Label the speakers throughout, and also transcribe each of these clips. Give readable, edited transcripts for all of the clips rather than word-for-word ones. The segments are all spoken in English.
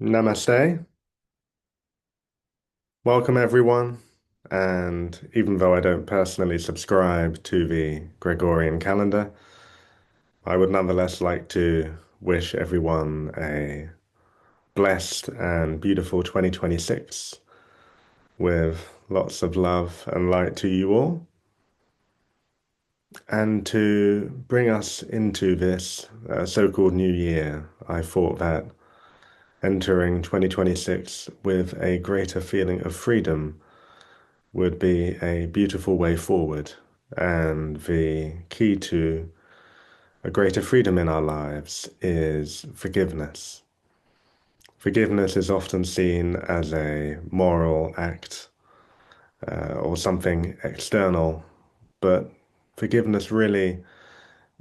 Speaker 1: Namaste. Welcome, everyone. And even though I don't personally subscribe to the Gregorian calendar, I would nonetheless like to wish everyone a blessed and beautiful 2026 with lots of love and light to you all. And to bring us into this so-called new year, I thought that entering 2026 with a greater feeling of freedom would be a beautiful way forward and the key to a greater freedom in our lives is forgiveness. Forgiveness is often seen as a moral act or something external, but forgiveness really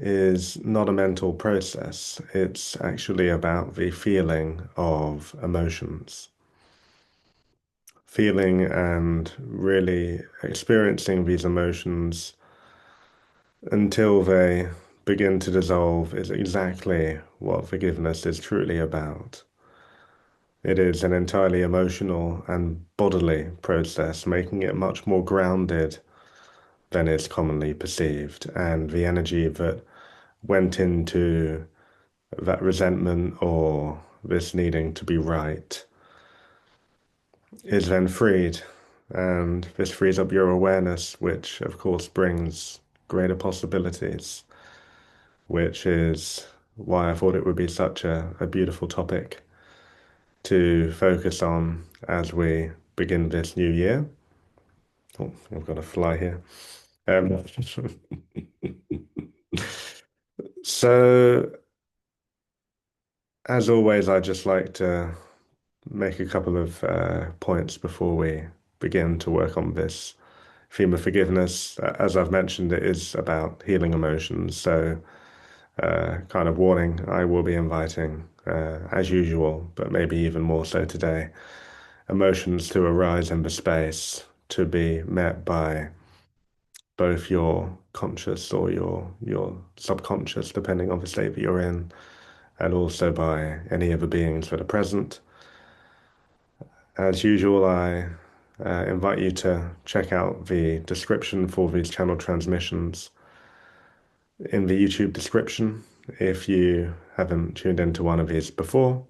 Speaker 1: is not a mental process. It's actually about the feeling of emotions. Feeling and really experiencing these emotions until they begin to dissolve is exactly what forgiveness is truly about. It is an entirely emotional and bodily process, making it much more grounded than is commonly perceived. And the energy that went into that resentment or this needing to be right is then freed. And this frees up your awareness, which of course brings greater possibilities, which is why I thought it would be such a beautiful topic to focus on as we begin this new year. Oh, I've got a fly here. Um, so, as always, I just like to make a couple of points before we begin to work on this theme of forgiveness. As I've mentioned, it is about healing emotions. So, kind of warning, I will be inviting, as usual, but maybe even more so today, emotions to arise in the space to be met by both your conscious or your subconscious, depending on the state that you're in, and also by any other beings that are present. As usual, I invite you to check out the description for these channel transmissions in the YouTube description if you haven't tuned into one of these before.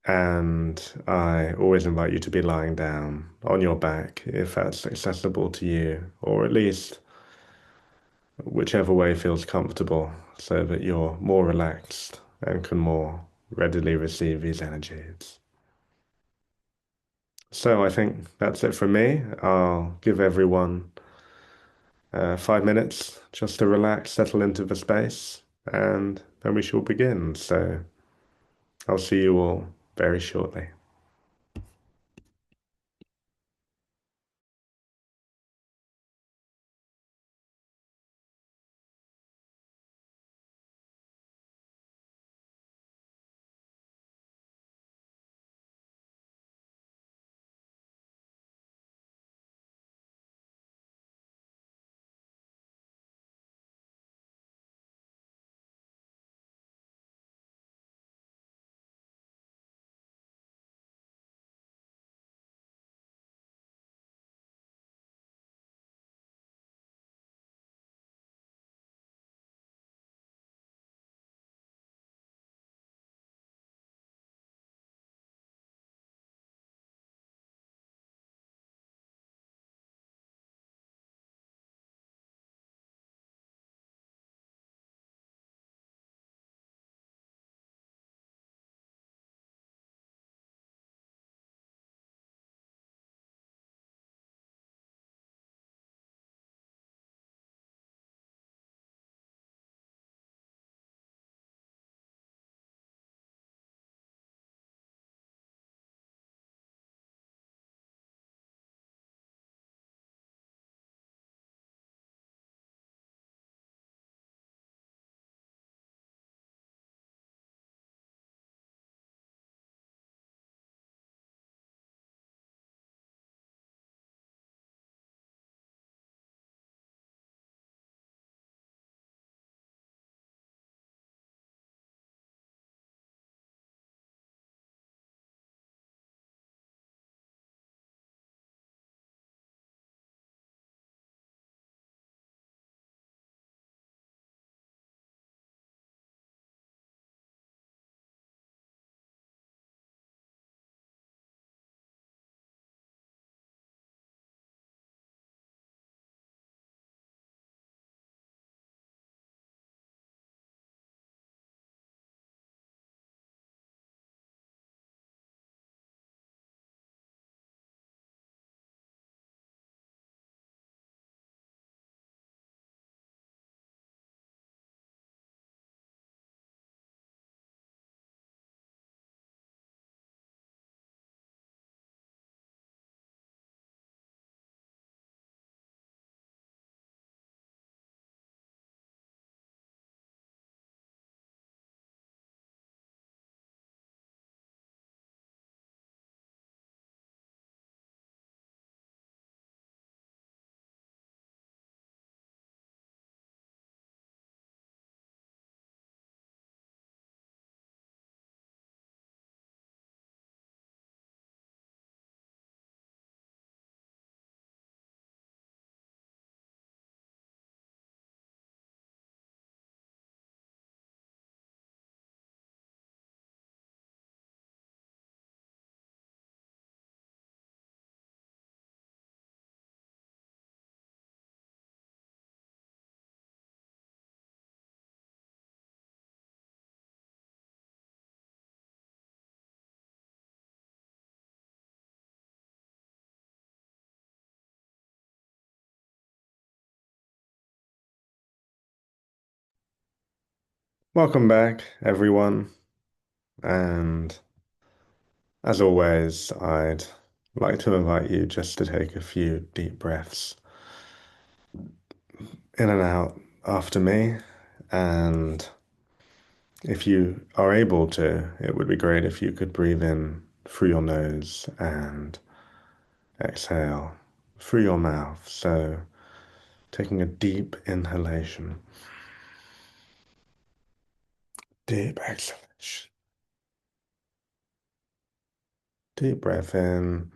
Speaker 1: And I always invite you to be lying down on your back if that's accessible to you, or at least whichever way feels comfortable, so that you're more relaxed and can more readily receive these energies. So I think that's it from me. I'll give everyone 5 minutes just to relax, settle into the space, and then we shall begin. So I'll see you all very shortly. Welcome back, everyone. And as always, I'd like to invite you just to take a few deep breaths in and out after me. And if you are able to, it would be great if you could breathe in through your nose and exhale through your mouth. So taking a deep inhalation, deep exhalation, deep breath in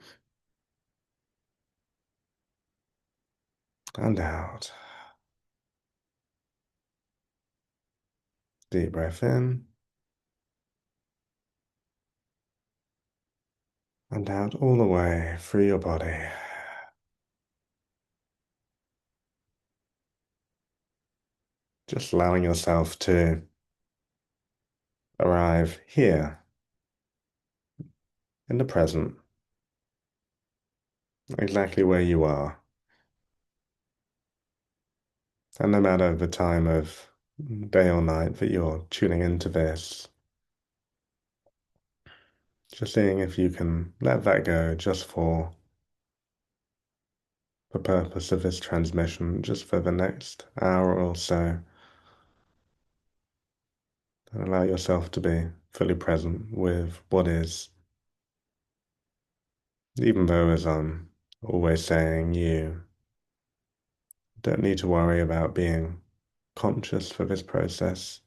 Speaker 1: and out. Deep breath in and out all the way through your body. Just allowing yourself to arrive here in the present, exactly where you are. And no matter the time of day or night that you're tuning into this, just seeing if you can let that go just for the purpose of this transmission, just for the next hour or so, and allow yourself to be fully present with what is, even though, as I'm always saying, you don't need to worry about being conscious for this process.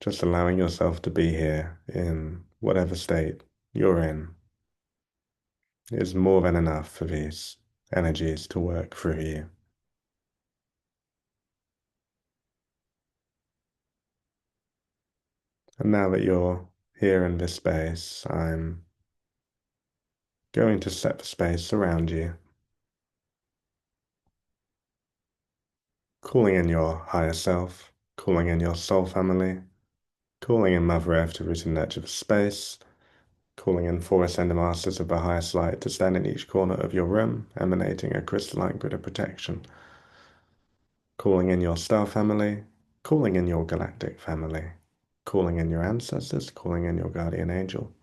Speaker 1: Just allowing yourself to be here in whatever state you're in is more than enough for these energies to work through you. And now that you're here in this space, I'm going to set the space around you, calling in your higher self, calling in your soul family, calling in Mother Earth to root and nurture the space, calling in four ascended masters of the highest light to stand in each corner of your room, emanating a crystalline grid of protection, calling in your star family, calling in your galactic family, calling in your ancestors, calling in your guardian angel,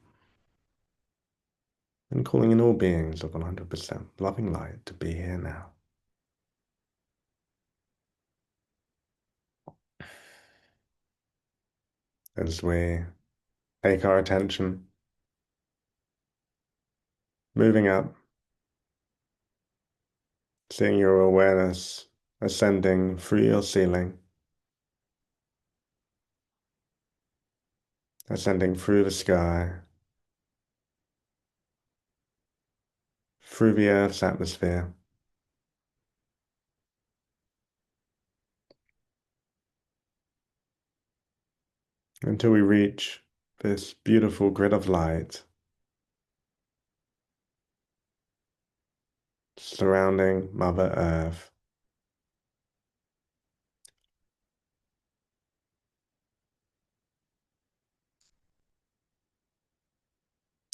Speaker 1: and calling in all beings of 100% loving light to be here now. As we take our attention, moving up, seeing your awareness ascending through your ceiling, ascending through the sky, through the Earth's atmosphere, until we reach this beautiful grid of light surrounding Mother Earth.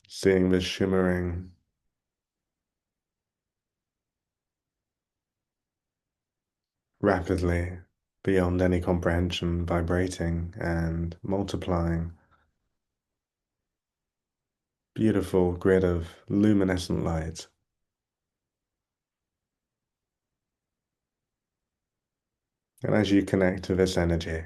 Speaker 1: Seeing this shimmering, rapidly, beyond any comprehension, vibrating and multiplying, beautiful grid of luminescent light. And as you connect to this energy,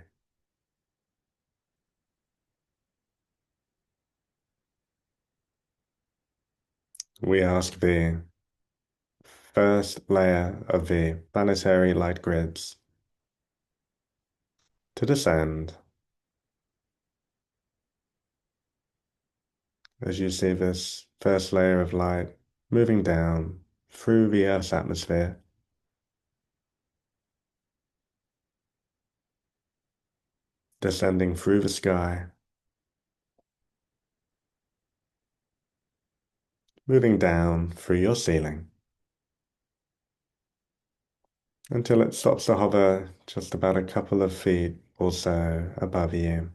Speaker 1: we ask the first layer of the planetary light grids to descend. As you see this first layer of light moving down through the Earth's atmosphere, descending through the sky, moving down through your ceiling until it stops to hover just about a couple of feet or so above you.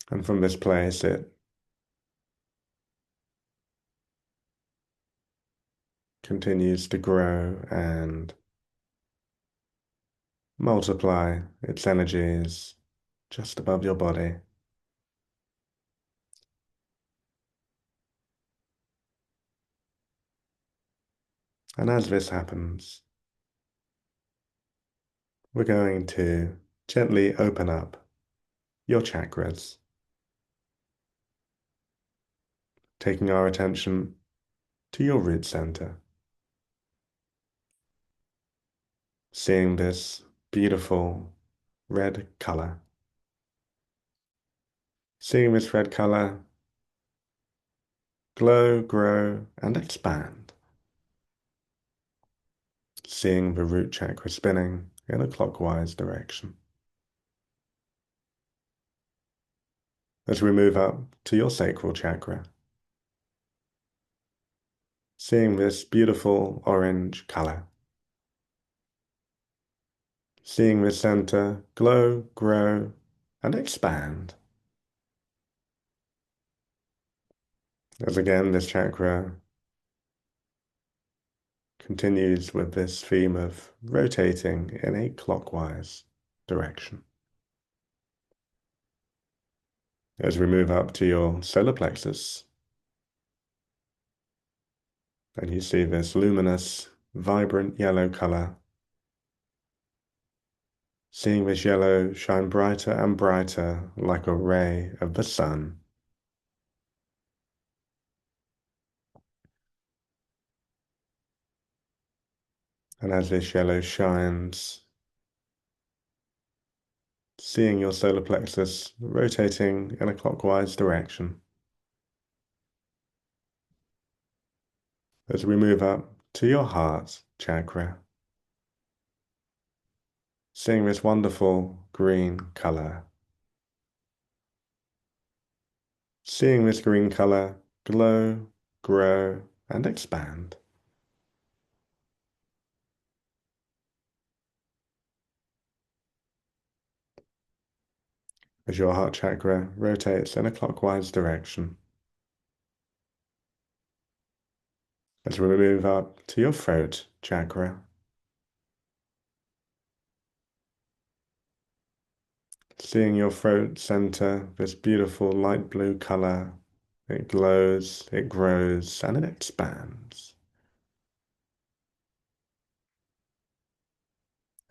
Speaker 1: And from this place, it continues to grow and multiply its energies just above your body. And as this happens, we're going to gently open up your chakras, taking our attention to your root center, seeing this beautiful red color, seeing this red color glow, grow, and expand, seeing the root chakra spinning in a clockwise direction. As we move up to your sacral chakra, seeing this beautiful orange color, seeing the center glow, grow, and expand. As again, this chakra continues with this theme of rotating in a clockwise direction. As we move up to your solar plexus, and you see this luminous, vibrant yellow color, seeing this yellow shine brighter and brighter like a ray of the sun. And as this yellow shines, seeing your solar plexus rotating in a clockwise direction. As we move up to your heart chakra, seeing this wonderful green color, seeing this green color glow, grow, and expand. As your heart chakra rotates in a clockwise direction. As we move up to your throat chakra, seeing your throat center, this beautiful light blue color, it glows, it grows, and it expands.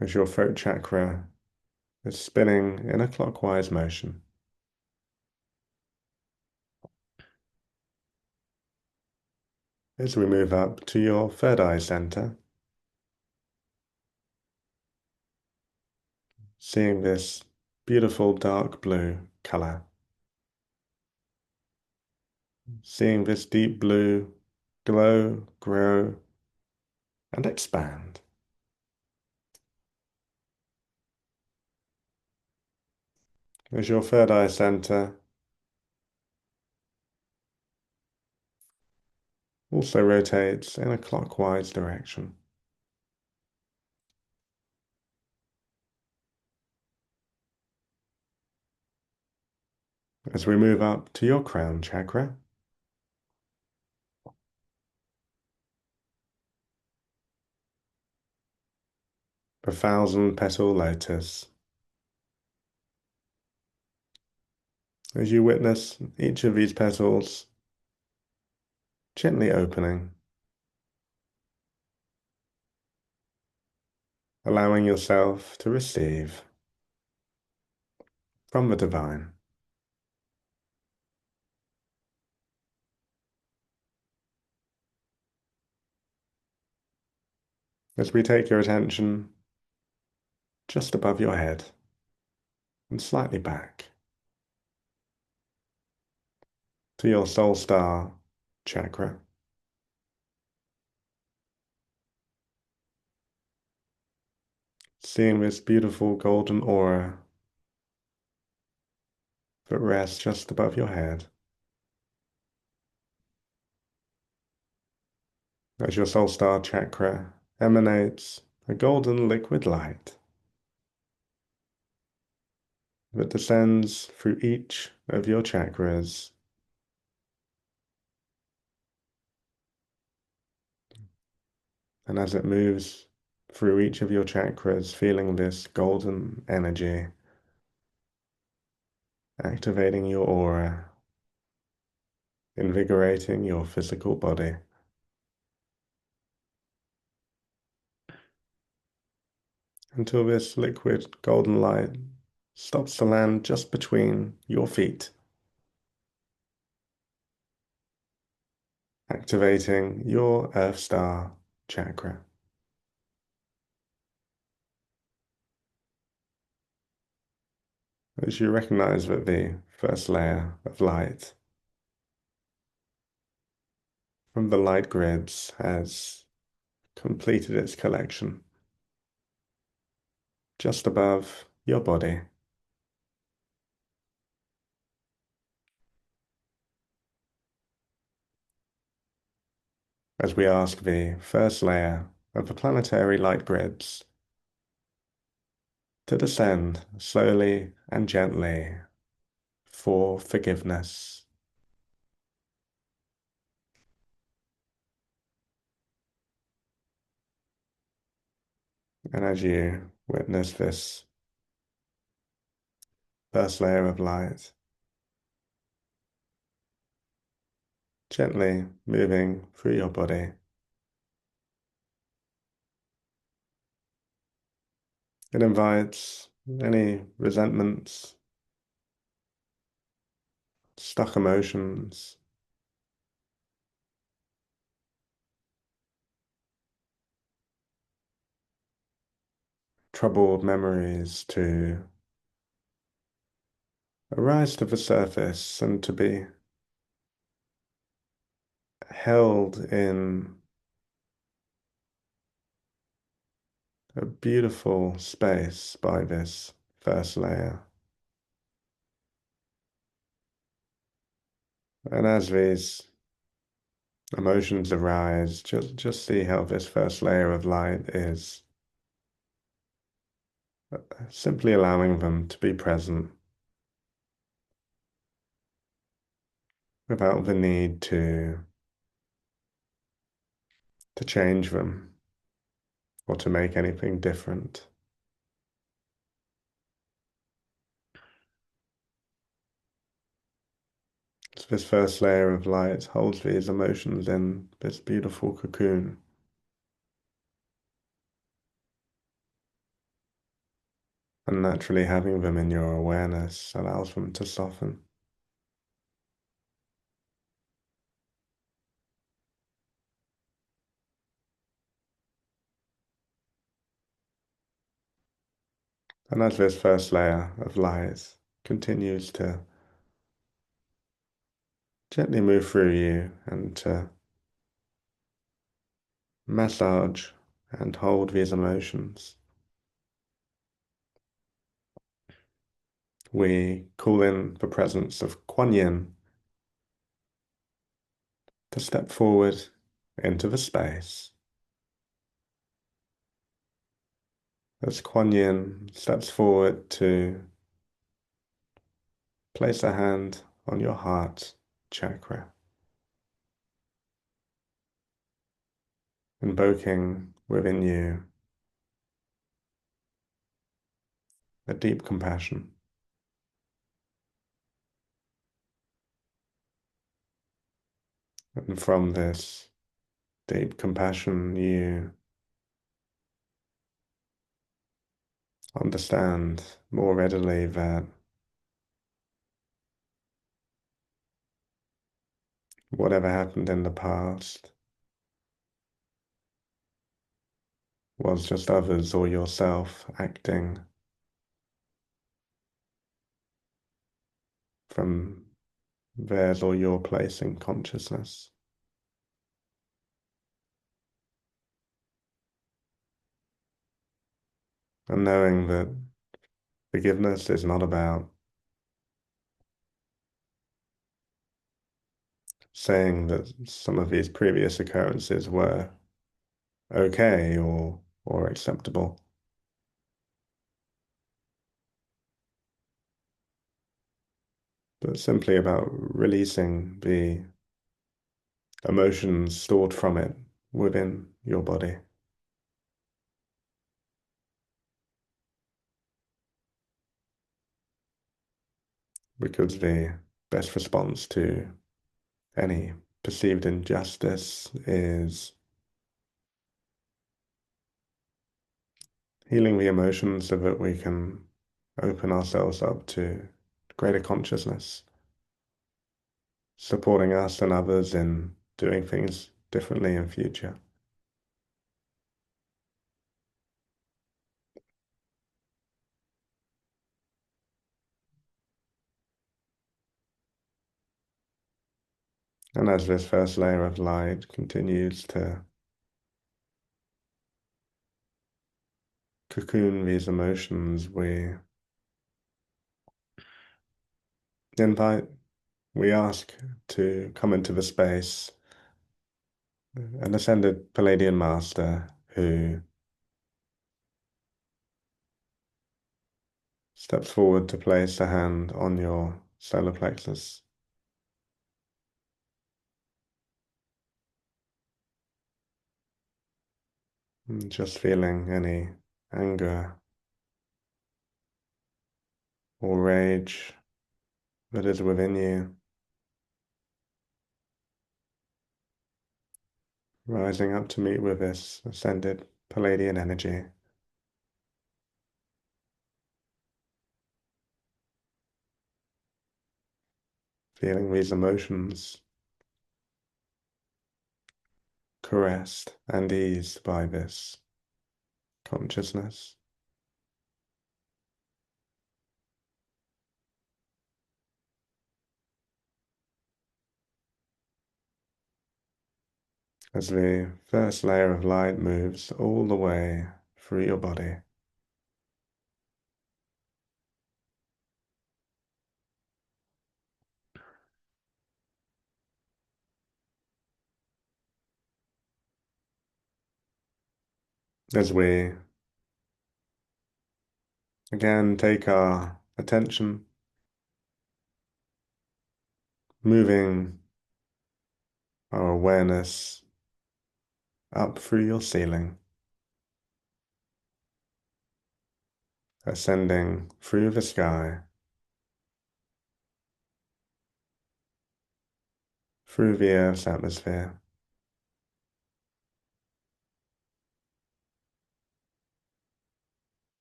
Speaker 1: As your throat chakra is spinning in a clockwise motion. As we move up to your third eye center, seeing this beautiful dark blue color, seeing this deep blue glow, grow, and expand. As your third eye center also rotates in a clockwise direction. As we move up to your crown chakra, the thousand-petal lotus. As you witness each of these petals gently opening, allowing yourself to receive from the divine. As we take your attention just above your head and slightly back to your soul star chakra, seeing this beautiful golden aura that rests just above your head. As your soul star chakra emanates a golden liquid light that descends through each of your chakras, and as it moves through each of your chakras, feeling this golden energy activating your aura, invigorating your physical body until this liquid golden light stops to land just between your feet, activating your Earth Star chakra. As you recognize that the first layer of light from the light grids has completed its collection just above your body, as we ask the first layer of the planetary light grids to descend slowly and gently for forgiveness. And as you witness this first layer of light gently moving through your body, it invites any resentments, stuck emotions, troubled memories to arise to the surface and to be held in a beautiful space by this first layer. And as these emotions arise, just see how this first layer of light is simply allowing them to be present without the need to change them or to make anything different. So this first layer of light holds these emotions in this beautiful cocoon, and naturally having them in your awareness allows them to soften. And as this first layer of light continues to gently move through you and to massage and hold these emotions, we call in the presence of Kuan Yin to step forward into the space. As Kuan Yin steps forward to place a hand on your heart chakra, invoking within you a deep compassion. And from this deep compassion, you understand more readily that whatever happened in the past was just others or yourself acting from theirs or your place in consciousness. And knowing that forgiveness is not about saying that some of these previous occurrences were okay or acceptable, but simply about releasing the emotions stored from it within your body. because the best response to any perceived injustice is healing the emotions so that we can open ourselves up to greater consciousness, supporting us and others in doing things differently in future. And as this first layer of light continues to cocoon these emotions, we invite, we ask to come into the space an ascended Palladian master who steps forward to place a hand on your solar plexus, and just feeling any anger or rage that is within you, rising up to meet with this ascended Palladian energy, feeling these emotions caressed and eased by this consciousness. As the first layer of light moves all the way through your body, as we again take our attention, moving our awareness up through your ceiling, ascending through the sky, through the Earth's atmosphere,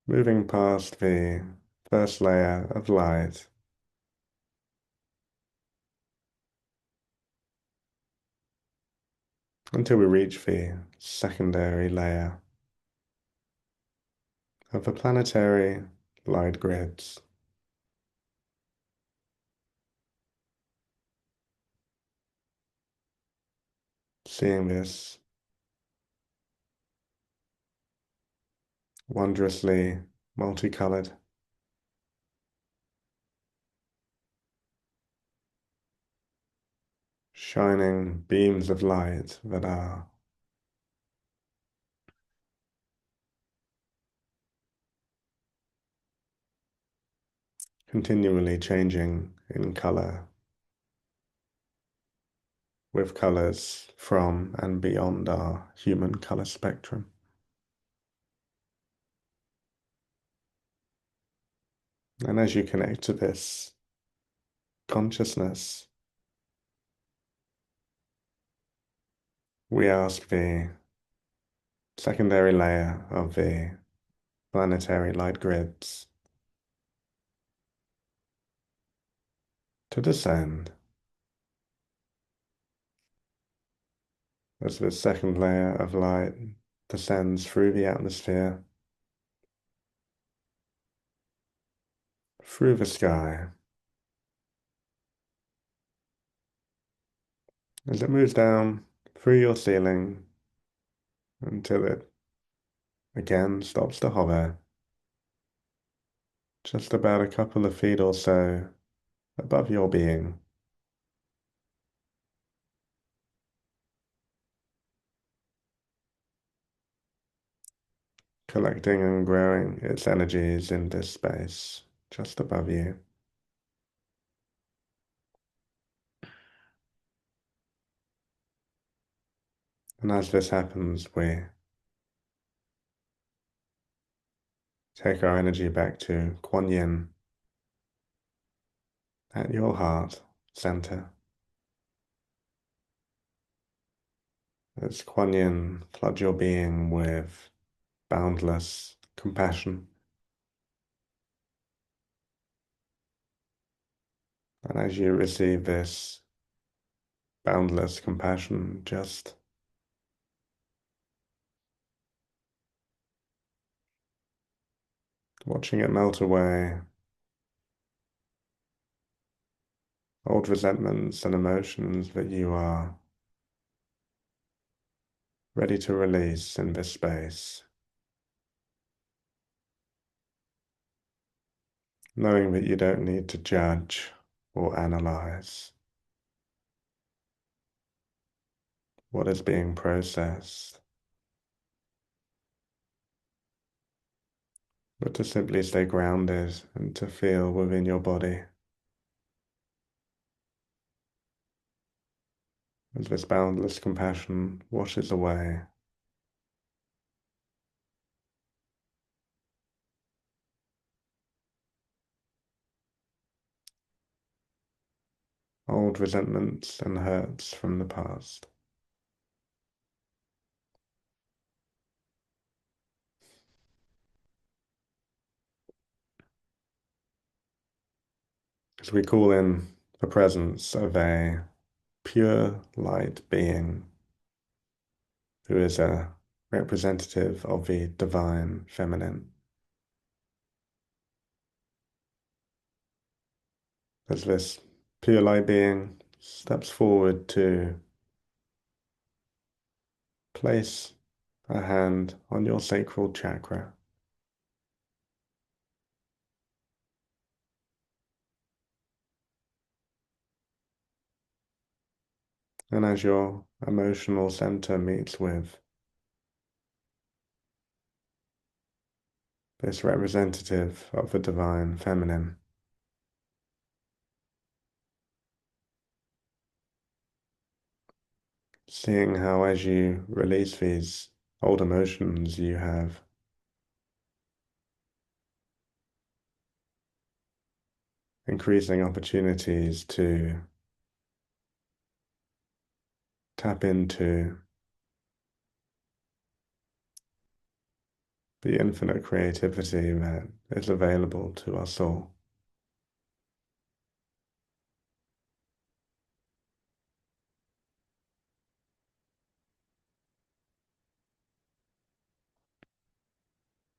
Speaker 1: moving past the first layer of light until we reach the secondary layer of the planetary light grids. Seeing this wondrously multicolored, shining beams of light that are continually changing in color, with colors from and beyond our human color spectrum. And as you connect to this consciousness, we ask the secondary layer of the planetary light grids to descend. As the second layer of light descends through the atmosphere, through the sky, as it moves down through your ceiling until it again stops to hover just about a couple of feet or so above your being, collecting and growing its energies in this space just above you. And as this happens, we take our energy back to Kuan Yin, at your heart center. As Kuan Yin flood your being with boundless compassion. And as you receive this boundless compassion, just watching it melt away, old resentments and emotions that you are ready to release in this space, knowing that you don't need to judge or analyze what is being processed, but to simply stay grounded and to feel within your body as this boundless compassion washes away. Old resentments and hurts from the past. As we call in the presence of a pure light being who is a representative of the divine feminine. As this pure light being steps forward to place a hand on your sacral chakra, and as your emotional center meets with this representative of the divine feminine, seeing how as you release these old emotions, you have increasing opportunities to tap into the infinite creativity that is available to us all.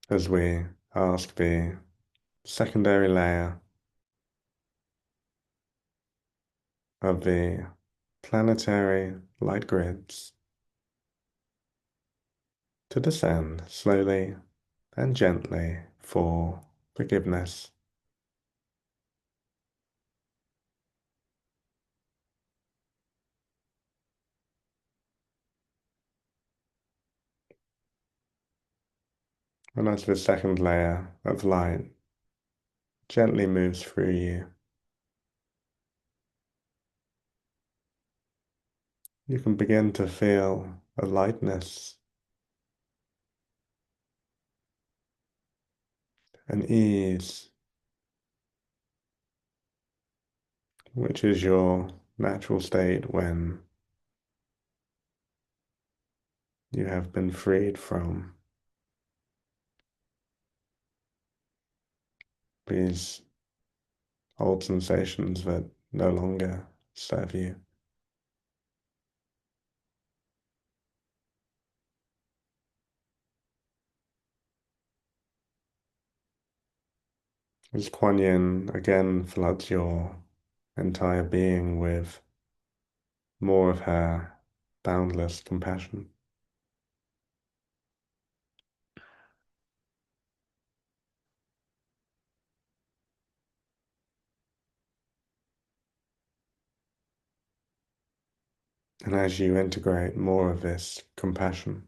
Speaker 1: As we ask the secondary layer of the planetary light grids to descend slowly and gently for forgiveness. And as the second layer of light gently moves through you, you can begin to feel a lightness, an ease, which is your natural state when you have been freed from these old sensations that no longer serve you. As Kuan Yin again floods your entire being with more of her boundless compassion. And as you integrate more of this compassion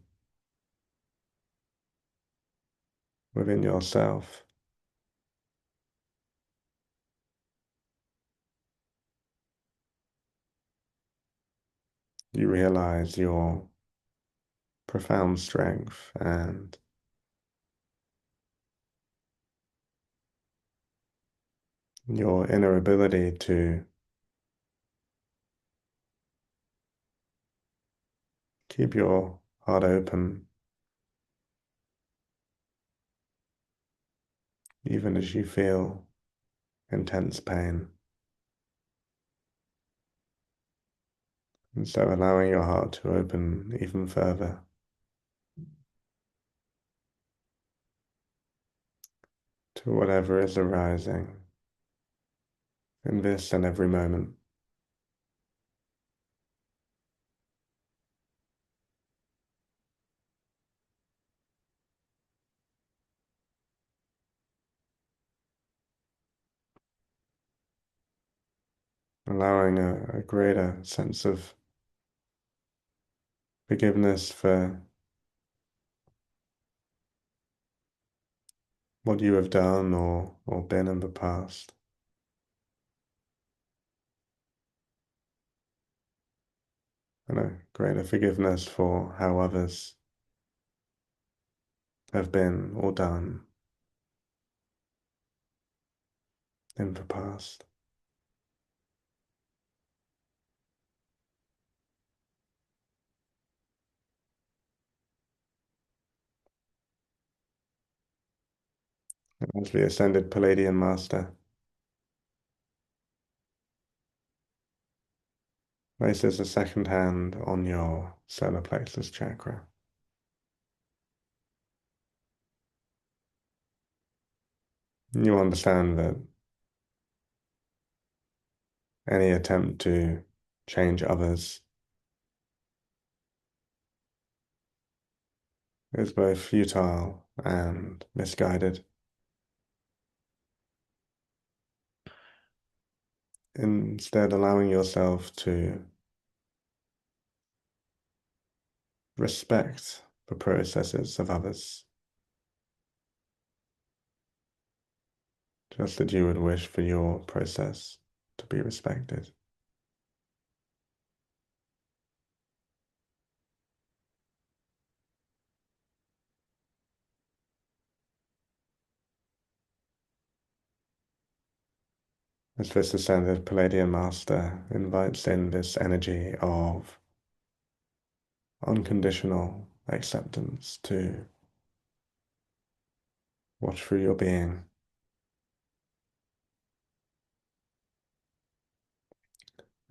Speaker 1: within yourself, you realize your profound strength and your inner ability to keep your heart open even as you feel intense pain. And so allowing your heart to open even further to whatever is arising in this and every moment. Allowing a greater sense of forgiveness for what you have done or been in the past. And a greater forgiveness for how others have been or done in the past. And as the ascended Palladian Master places a second hand on your solar plexus chakra, you understand that any attempt to change others is both futile and misguided. Instead, allowing yourself to respect the processes of others, just as you would wish for your process to be respected. As this ascended Palladian Master invites in this energy of unconditional acceptance to watch through your being,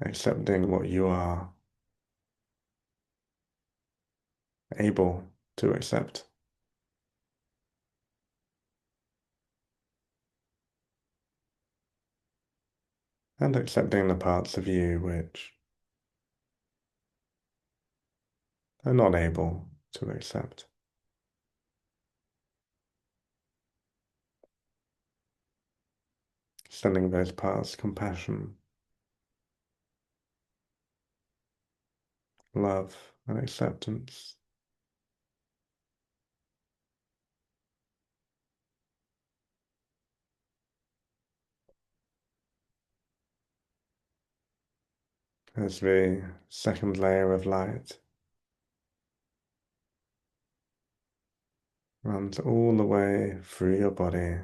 Speaker 1: accepting what you are able to accept, and accepting the parts of you which are not able to accept. Sending those parts compassion, love, and acceptance. As the second layer of light runs all the way through your body,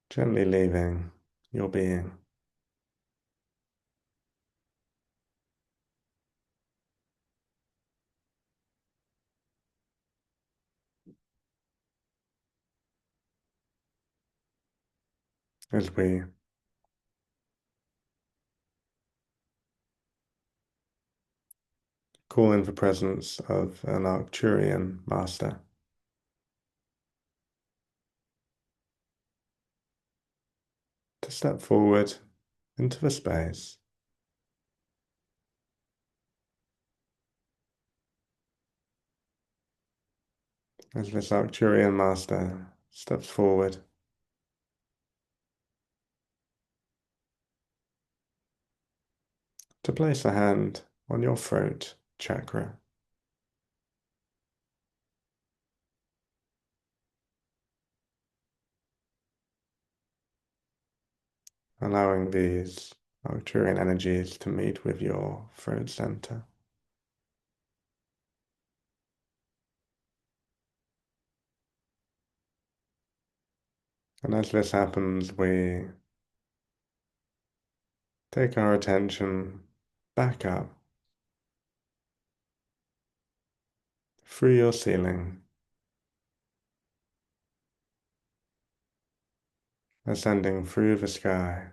Speaker 1: gently leaving your being. As we call in the presence of an Arcturian master to step forward into the space. As this Arcturian master steps forward, to place a hand on your throat chakra, allowing these Arcturian energies to meet with your throat center. And as this happens, we take our attention back up through your ceiling, ascending through the sky,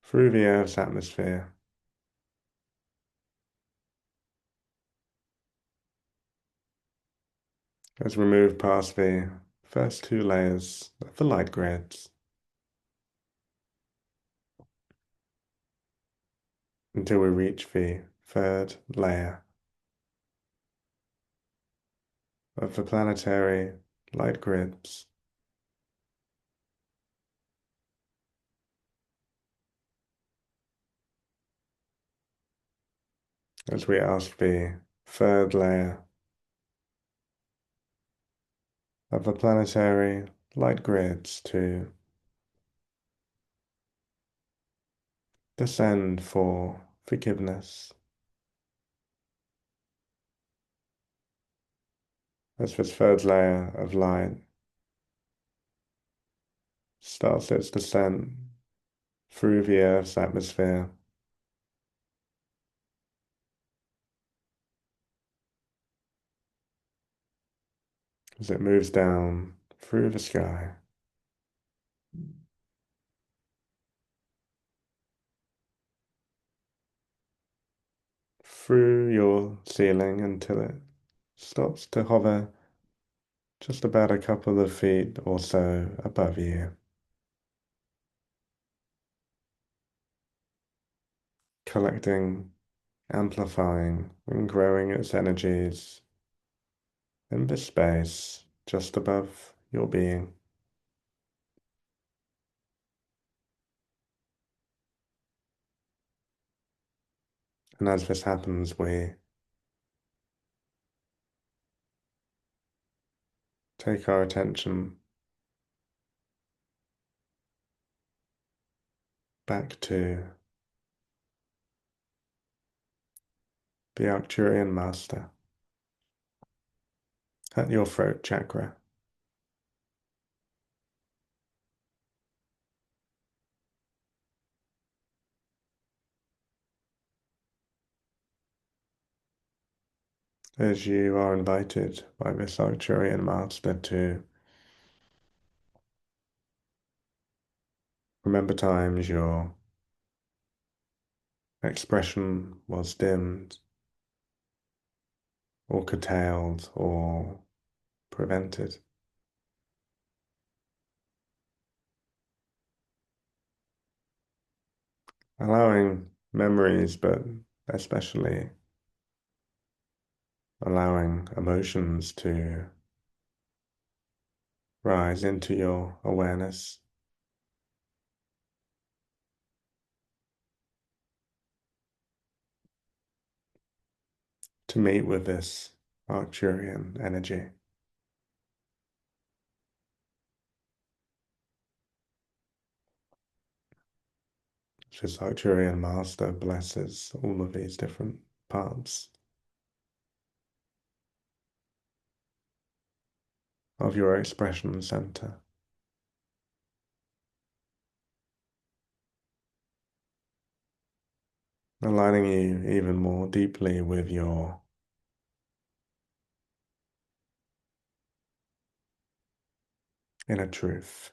Speaker 1: through the Earth's atmosphere, as we move past the first two layers of the light grids until we reach the third layer of the planetary light grids. As we ask the third layer of the planetary light grids to descend for forgiveness, as this third layer of light starts its descent through the Earth's atmosphere, as it moves down through the sky, through your ceiling until it stops to hover just about a couple of feet or so above you, collecting, amplifying, and growing its energies in this space just above your being. And as this happens, we take our attention back to the Arcturian Master at your throat chakra. As you are invited by this Arcturian Master to remember times your expression was dimmed or curtailed or prevented. Allowing memories, but especially allowing emotions to rise into your awareness, to meet with this Arcturian energy, this Arcturian master blesses all of these different parts of your expression center, aligning you even more deeply with your inner truth.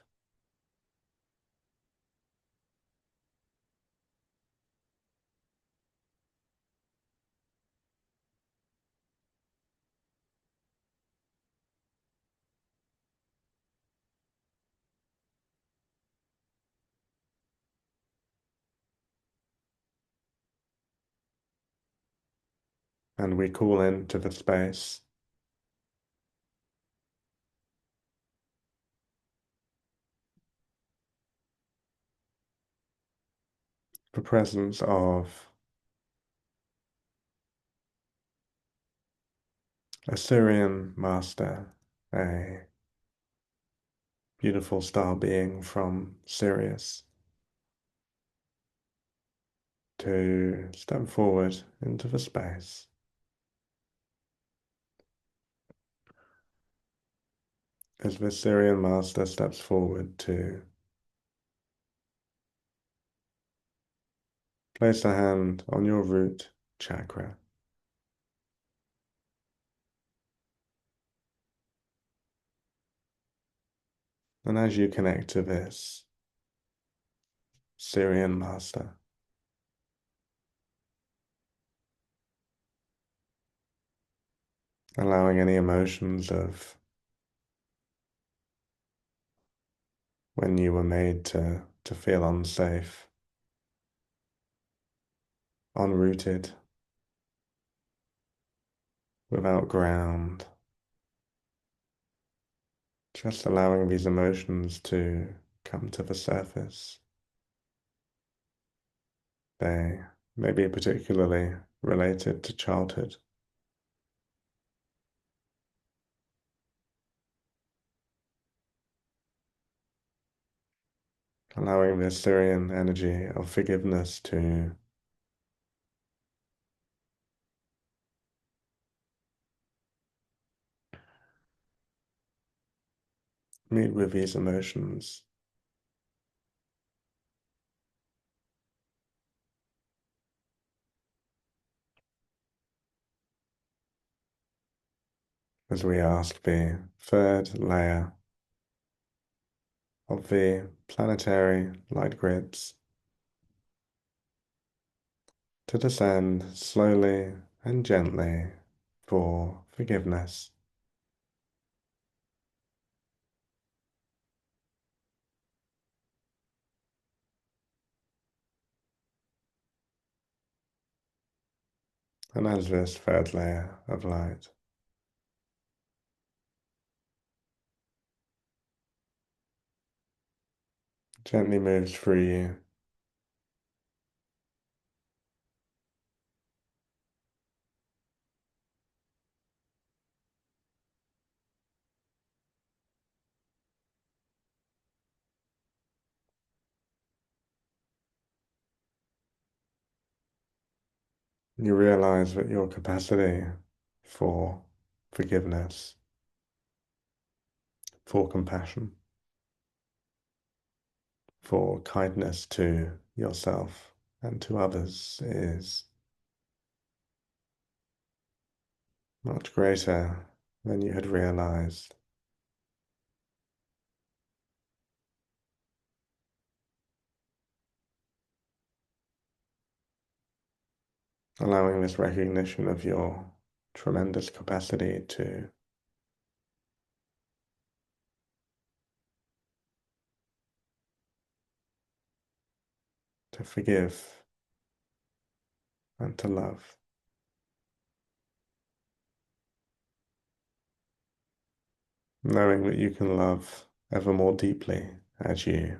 Speaker 1: And we call into the space the presence of a Syrian master, a beautiful star being from Sirius, to step forward into the space as the Syrian master steps forward to place a hand on your root chakra. And as you connect to this Syrian master, allowing any emotions of when you were made to feel unsafe, unrooted, without ground, just allowing these emotions to come to the surface. They may be particularly related to childhood. Allowing the Syrian energy of forgiveness to meet with these emotions. As we ask the third layer of the planetary light grids to descend slowly and gently for forgiveness. And as this third layer of light gently moves through you, you realize that your capacity for forgiveness, for compassion, for kindness to yourself and to others is much greater than you had realized. Allowing this recognition of your tremendous capacity to forgive and to love. Knowing that you can love ever more deeply as you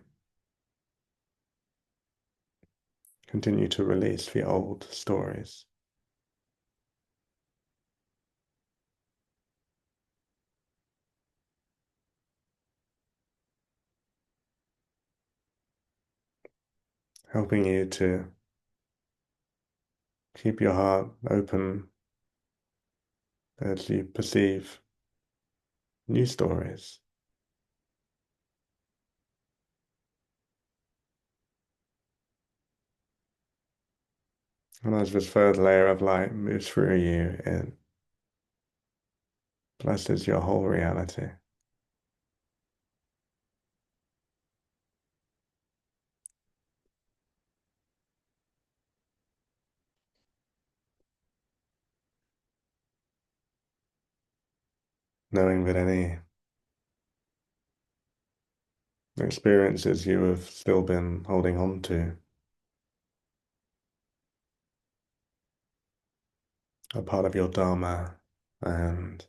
Speaker 1: continue to release the old stories. Helping you to keep your heart open as you perceive new stories. And as this third layer of light moves through you, it blesses your whole reality. Knowing that any experiences you have still been holding on to are part of your Dharma, and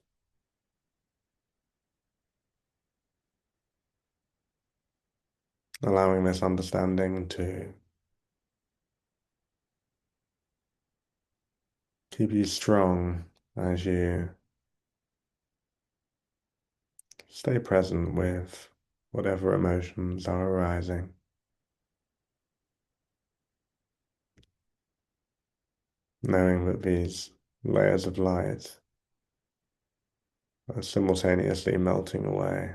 Speaker 1: allowing this understanding to keep you strong as you stay present with whatever emotions are arising. Knowing that these layers of light are simultaneously melting away.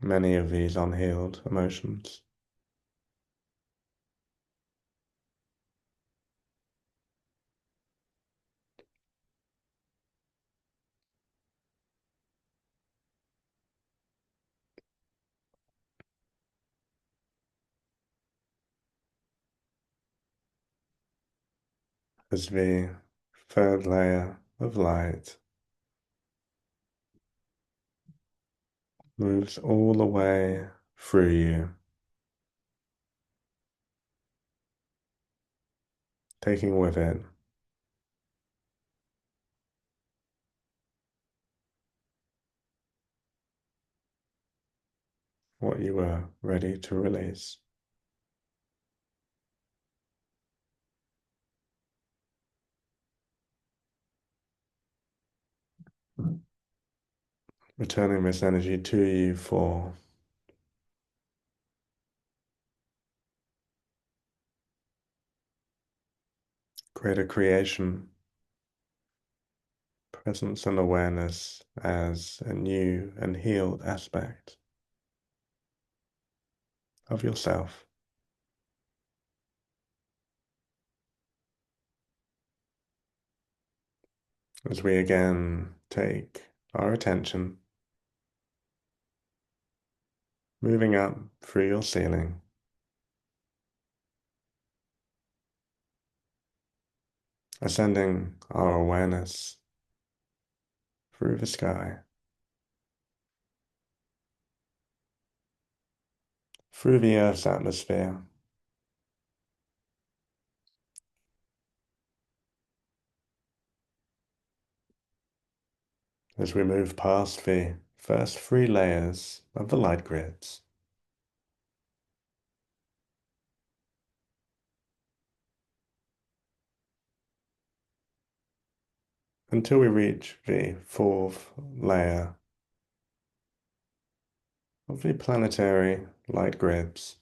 Speaker 1: Many of these unhealed emotions. As the third layer of light moves all the way through you, taking with it what you were ready to release. Returning this energy to you for greater creation, presence, and awareness as a new and healed aspect of yourself. As we again take our attention, moving up through your ceiling, ascending our awareness through the sky, through the Earth's atmosphere, as we move past the first three layers of the light grids, until we reach the fourth layer of the planetary light grids,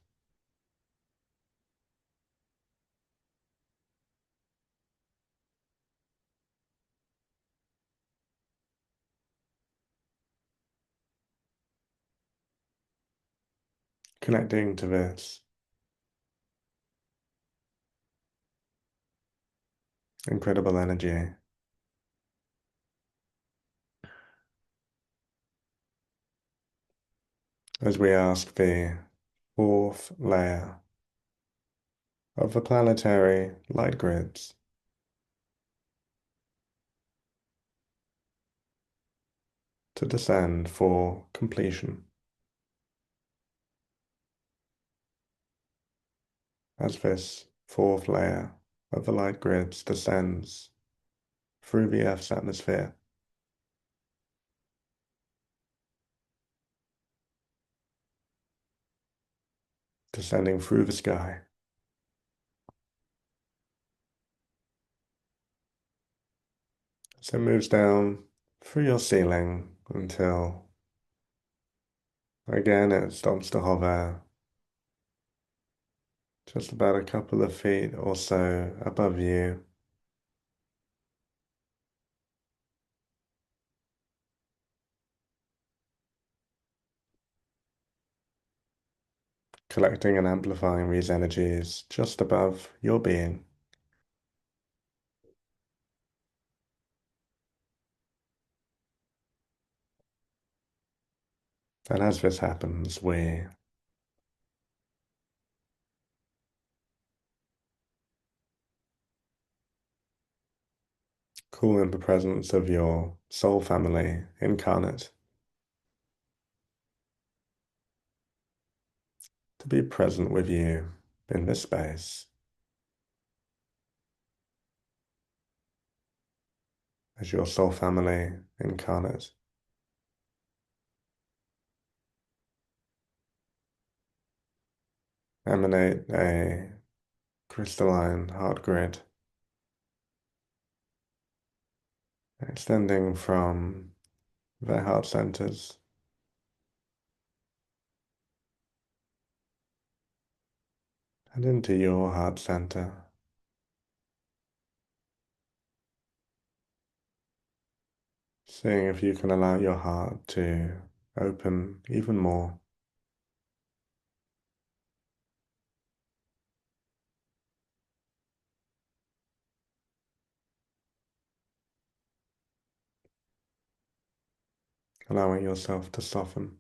Speaker 1: connecting to this incredible energy. As we ask the fourth layer of the planetary light grids to descend for completion. As this fourth layer of the light grids descends through the Earth's atmosphere, descending through the sky, so it moves down through your ceiling until again it stops to hover just about a couple of feet or so above you. Collecting and amplifying these energies just above your being. And as this happens, we call in the presence of your soul family incarnate to be present with you in this space as your soul family incarnate. Emanate a crystalline heart grid extending from their heart centers and into your heart center. Seeing if you can allow your heart to open even more, allowing yourself to soften.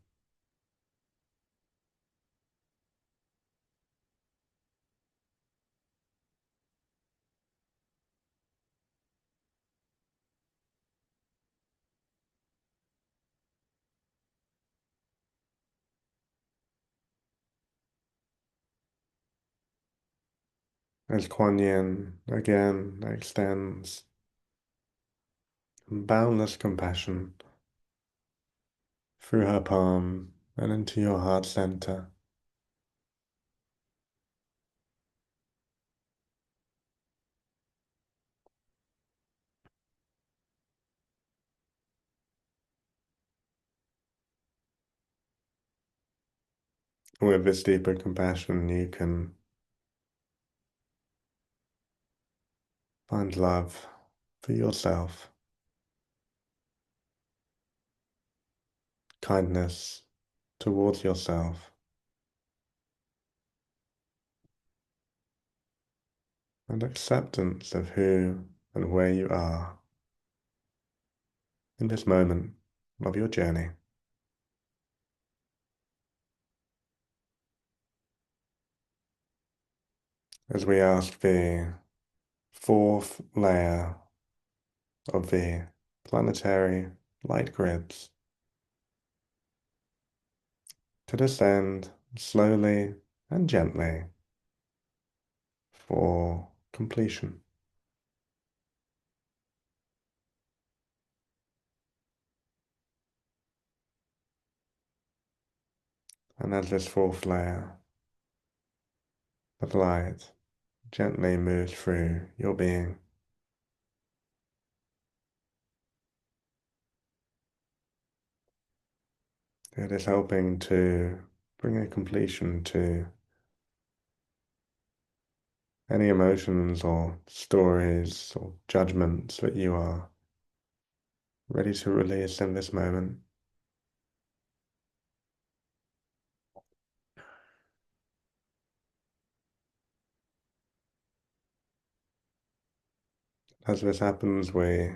Speaker 1: As Kuan Yin again extends boundless compassion through her palm and into your heart center. With this deeper compassion, you can find love for yourself, kindness towards yourself, and acceptance of who and where you are in this moment of your journey. As we ask the fourth layer of the planetary light grids to descend slowly and gently for completion. And as this fourth layer of light gently moves through your being, it is helping to bring a completion to any emotions or stories or judgments that you are ready to release in this moment. As this happens, we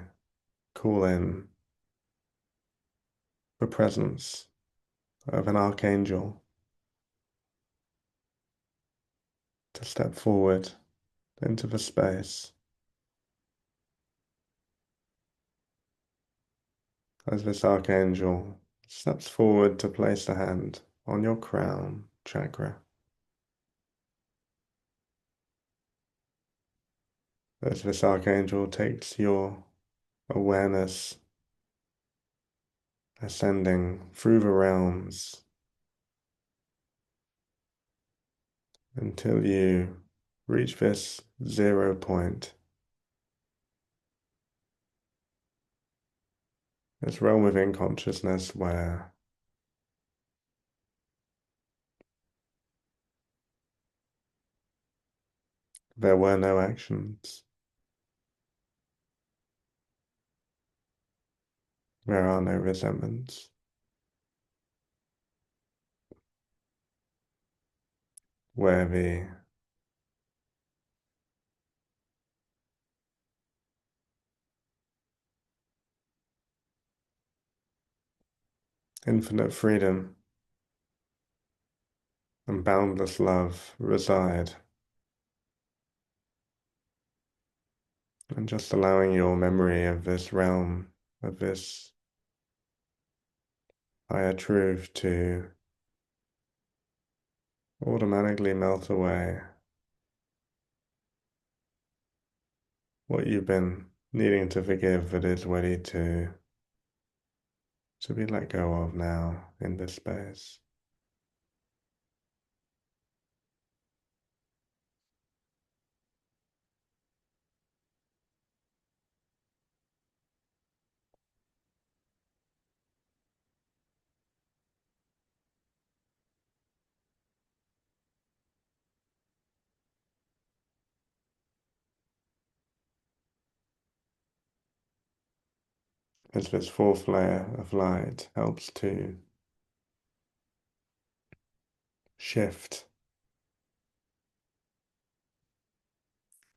Speaker 1: call in the presence of an archangel to step forward into the space. As this archangel steps forward to place a hand on your crown chakra, as this archangel takes your awareness ascending through the realms until you reach this 0 point, this realm within consciousness where there were no actions, there are no resentments, where the infinite freedom and boundless love reside, and just allowing your memory of this realm, of this higher truth to automatically melt away what you've been needing to forgive that is ready to be let go of now in this space. as this fourth layer of light helps to shift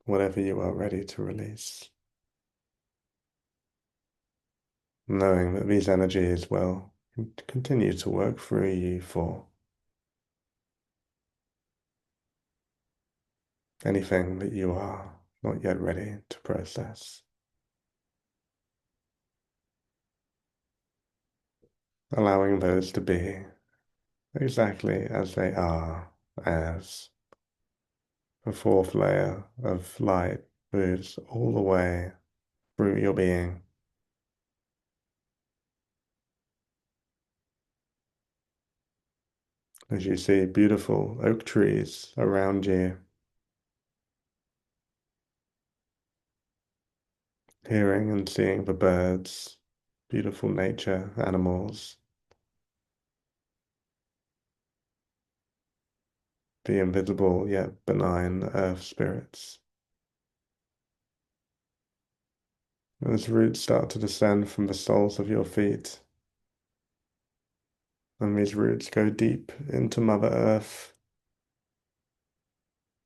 Speaker 1: whatever you are ready to release, knowing that these energies will continue to work through you for anything that you are not yet ready to process, allowing those to be exactly as they are, as the fourth layer of light moves all the way through your being, as you see beautiful oak trees around you, hearing and seeing the birds, beautiful nature, animals, the invisible yet benign earth spirits. As roots start to descend from the soles of your feet, and these roots go deep into Mother Earth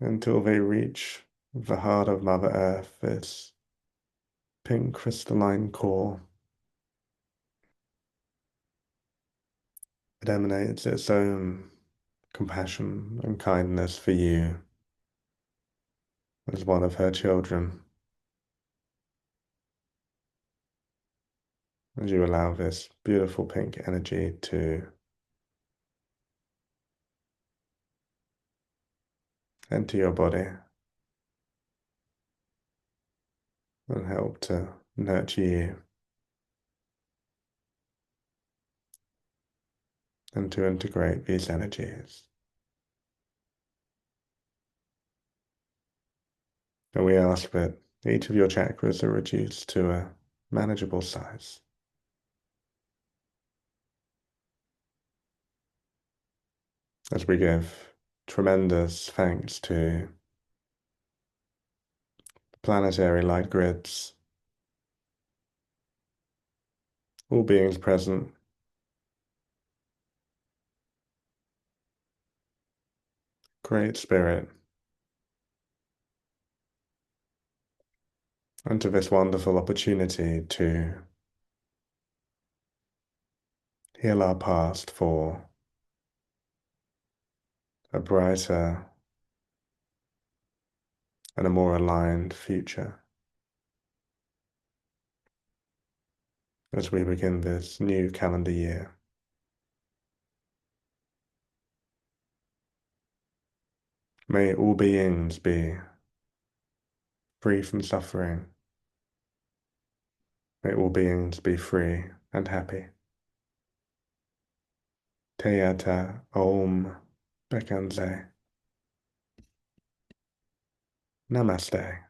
Speaker 1: until they reach the heart of Mother Earth, this pink crystalline core. It emanates its own compassion and kindness for you as one of her children, as you allow this beautiful pink energy to enter your body and help to nurture you and to integrate these energies. And we ask that each of your chakras are reduced to a manageable size. As we give tremendous thanks to planetary light grids, all beings present, Great Spirit, and to this wonderful opportunity to heal our past for a brighter and a more aligned future as we begin this new calendar year. May all beings be free from suffering. May all beings be free and happy. Teyata Om Bekanze. Namaste.